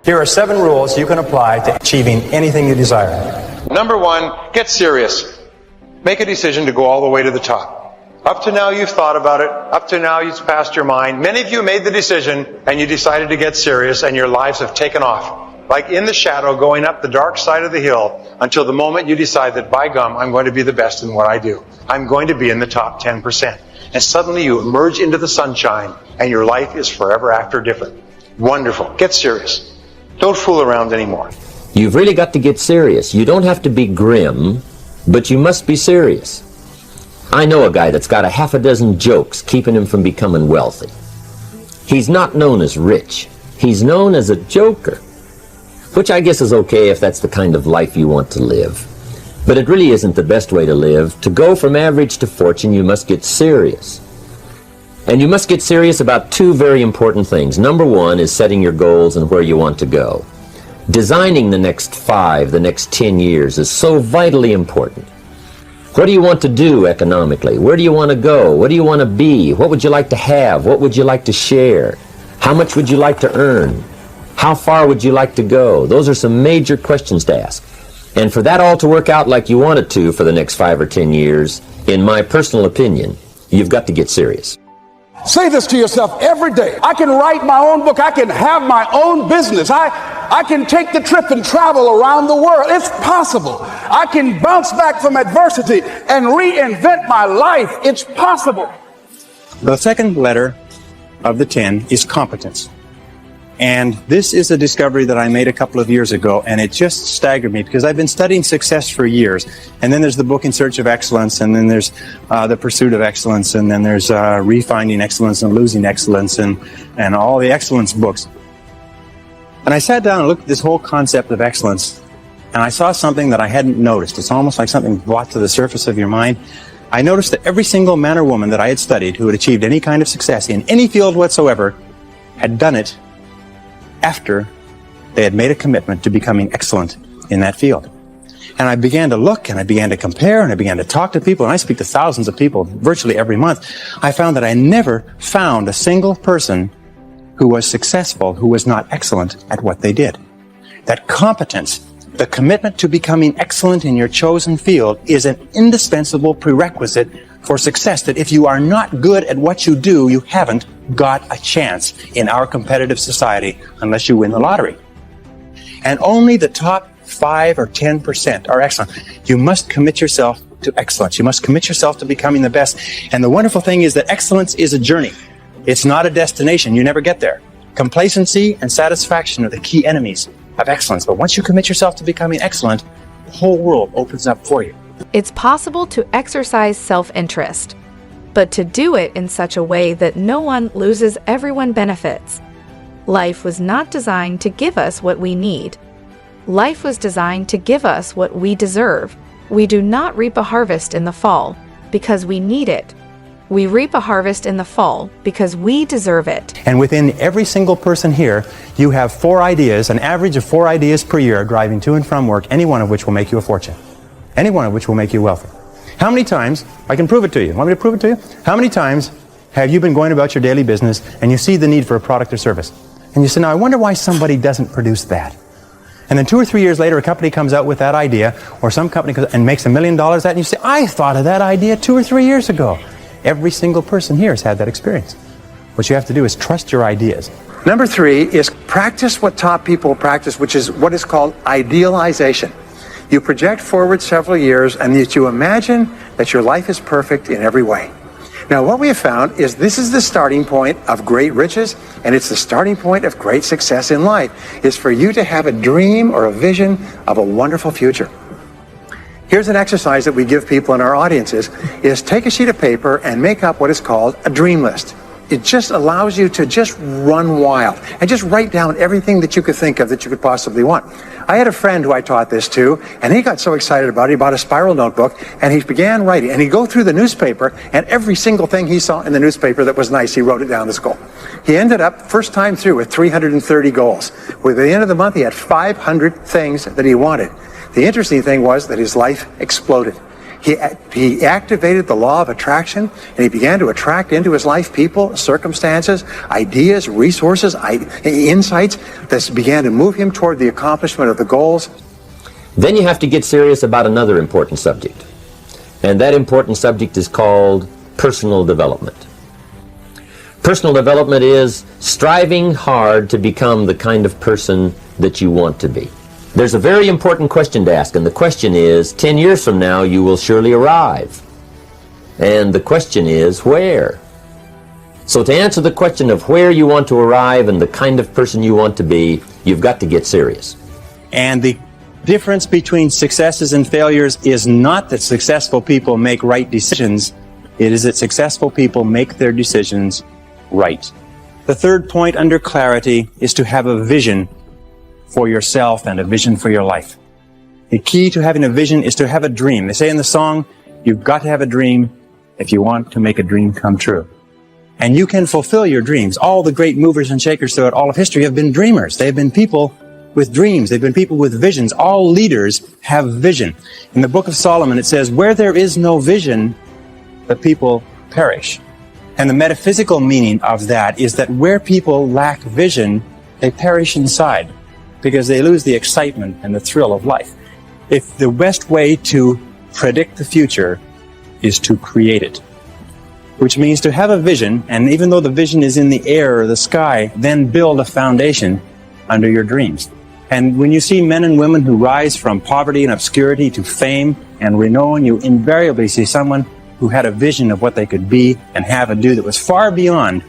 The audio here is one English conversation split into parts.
Here are 7 rules you can apply to achieving anything you desire. Number 1, get serious. Make a decision to go all the way to the top. Up to now you've thought about it. Up to now it's passed your mind. Many of you made the decision and you decided to get serious and your lives have taken off. Like in the shadow going up the dark side of the hill until the moment you decide that, by gum, I'm going to be the best in what I do. I'm going to be in the top 10%. And suddenly you emerge into the sunshine and your life is forever after different. Wonderful. Get serious. Don't fool around anymore. You've really got to get serious. You don't have to be grim, but you must be serious. I know a guy that's got a half a dozen jokes keeping him from becoming wealthy. He's not known as rich. He's known as a joker, which I guess is okay if that's the kind of life you want to live. But it really isn't the best way to live. To go from average to fortune, you must get serious. And you must get serious about 2 very important things. Number 1 is setting your goals and where you want to go. Designing the next 5, the next 10 years is so vitally important. What do you want to do economically? Where do you want to go? What do you want to be? What would you like to have? What would you like to share? How much would you like to earn? How far would you like to go? Those are some major questions to ask. And for that all to work out like you want it to for the next 5 or 10 years, in my personal opinion, you've got to get serious. Say this to yourself every day. I can write my own book. I can have my own business. I can take the trip and travel around the world. It's possible. I can bounce back from adversity and reinvent my life. It's possible. The second letter of the 10 is competence. And this is a discovery that I made a couple of years ago, and it just staggered me because I've been studying success for years. And then there's the book In Search of Excellence, and then there's The Pursuit of Excellence, and then there's Refinding Excellence and Losing Excellence, and all the excellence books. And I sat down and looked at this whole concept of excellence, and I saw something that I hadn't noticed. It's almost like something brought to the surface of your mind. I noticed that every single man or woman that I had studied who had achieved any kind of success in any field whatsoever had done it after they had made a commitment to becoming excellent in that field. And I began to look, and I began to compare, and I began to talk to people, and I speak to thousands of people virtually every month. I found that I never found a single person who was successful who was not excellent at what they did. That competence, the commitment to becoming excellent in your chosen field, is an indispensable prerequisite for success, that if you are not good at what you do, you haven't got a chance in our competitive society unless you win the lottery. And only the top 5 or 10% are excellent. You must commit yourself to excellence. You must commit yourself to becoming the best. And the wonderful thing is that excellence is a journey. It's not a destination. You never get there. Complacency and satisfaction are the key enemies of excellence. But once you commit yourself to becoming excellent, the whole world opens up for you. It's possible to exercise self-interest, but to do it in such a way that no one loses, everyone benefits. Life was not designed to give us what we need. Life was designed to give us what we deserve. We do not reap a harvest in the fall because we need it. We reap a harvest in the fall because we deserve it. And within every single person here, you have 4 ideas, an average of 4 ideas per year, driving to and from work, any one of which will make you a fortune. Any one of which will make you wealthy. How many times, I can prove it to you. Want me to prove it to you? How many times have you been going about your daily business and you see the need for a product or service? And you say, now I wonder why somebody doesn't produce that. And then 2 or 3 years later, a company comes out with that idea, or some company comes and makes $1 million at it, and you say, I thought of that idea 2 or 3 years ago. Every single person here has had that experience. What you have to do is trust your ideas. Number 3 is practice what top people practice, which is what is called idealization. You project forward several years and you imagine that your life is perfect in every way. Now, what we have found is this is the starting point of great riches, and it's the starting point of great success in life, is for you to have a dream or a vision of a wonderful future. Here's an exercise that we give people in our audiences, is take a sheet of paper and make up what is called a dream list. It just allows you to just run wild and just write down everything that you could think of that you could possibly want. I had a friend who I taught this to, and he got so excited about it, he bought a spiral notebook, and he began writing. And he'd go through the newspaper, and every single thing he saw in the newspaper that was nice, he wrote it down as a goal. He ended up, first time through, with 330 goals. With the end of the month, he had 500 things that he wanted. The interesting thing was that his life exploded. He activated the law of attraction, and he began to attract into his life people, circumstances, ideas, resources, insights that began to move him toward the accomplishment of the goals. Then you have to get serious about another important subject. And that important subject is called personal development. Personal development is striving hard to become the kind of person that you want to be. There's a very important question to ask, and the question is, 10 years from now, you will surely arrive. And the question is, where? So to answer the question of where you want to arrive and the kind of person you want to be, you've got to get serious. And the difference between successes and failures is not that successful people make right decisions. It is that successful people make their decisions right. The third point under clarity is to have a vision for yourself and a vision for your life. The key to having a vision is to have a dream. They say in the song, you've got to have a dream if you want to make a dream come true. And you can fulfill your dreams. All the great movers and shakers throughout all of history have been dreamers. They've been people with dreams. They've been people with visions. All leaders have vision. In the book of Solomon, it says, where there is no vision, the people perish. And the metaphysical meaning of that is that where people lack vision, they perish inside because they lose the excitement and the thrill of life. If the best way to predict the future is to create it, which means to have a vision, and even though the vision is in the air or the sky, then build a foundation under your dreams. And when you see men and women who rise from poverty and obscurity to fame and renown, you invariably see someone who had a vision of what they could be and have and do that was far beyond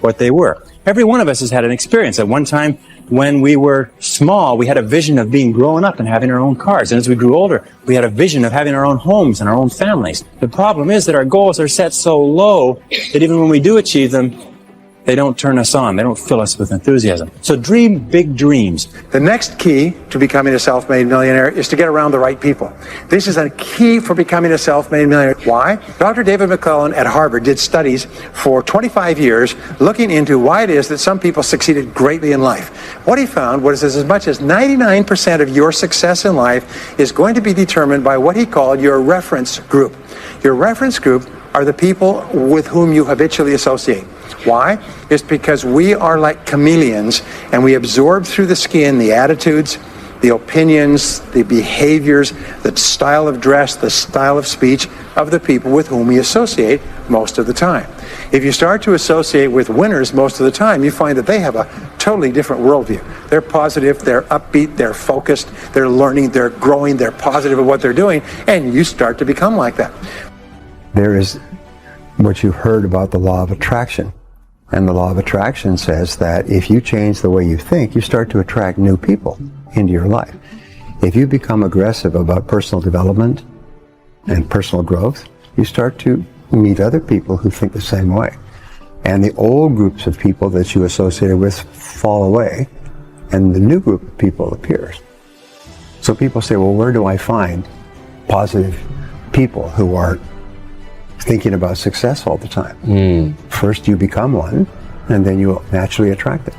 what they were. Every one of us has had an experience. At one time, when we were small, we had a vision of being grown up and having our own cars. And as we grew older, we had a vision of having our own homes and our own families. The problem is that our goals are set so low that even when we do achieve them, they don't turn us on. They don't fill us with enthusiasm. So dream big dreams. The next key to becoming a self-made millionaire is to get around the right people. This is a key for becoming a self-made millionaire. Why? Dr. David McClellan at Harvard did studies for 25 years looking into why it is that some people succeeded greatly in life. What he found was as much as 99% of your success in life is going to be determined by what he called your reference group. Your reference group are the people with whom you habitually associate. Why? It's because we are like chameleons and we absorb through the skin the attitudes, the opinions, the behaviors, the style of dress, the style of speech of the people with whom we associate most of the time. If you start to associate with winners most of the time, you find that they have a totally different worldview. They're positive, they're upbeat, they're focused, they're learning, they're growing, they're positive at what they're doing, and you start to become like that. There is what you've heard about the law of attraction. And the law of attraction says that if you change the way you think, you start to attract new people into your life. If you become aggressive about personal development and personal growth, you start to meet other people who think the same way. And the old groups of people that you associated with fall away, and the new group of people appears. So people say, well, where do I find positive people who are thinking about success all the time? First you become one, and then you naturally attract it.